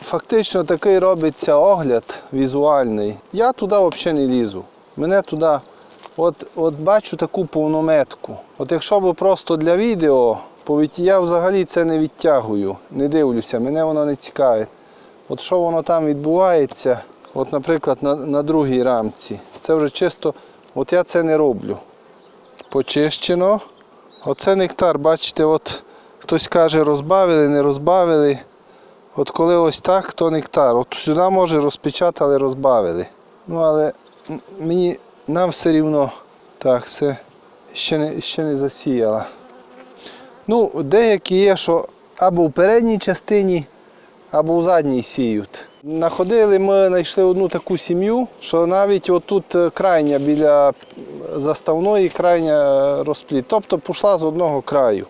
фактично такий робиться огляд візуальний. Я туди взагалі не лізу. Мене туди, от бачу таку повнометку. От якщо б просто для відео, я взагалі це не відтягую, не дивлюся, мене воно не цікавить. От що воно там відбувається, от, наприклад, на другій рамці, це вже чисто, от я це не роблю. Почищено. Оце нектар, бачите, от хтось каже розбавили, не розбавили. От коли ось так, то нектар. От сюди може розпечатати, але розбавили. Ну, але нам все рівно, так, це ще не засіяла. Ну, деякі є, що або в передній частині, або в задній сіють. Находили, ми знайшли одну таку сім'ю, що навіть отут крайня біля заставної, крайня розплід. Тобто пішла з одного краю.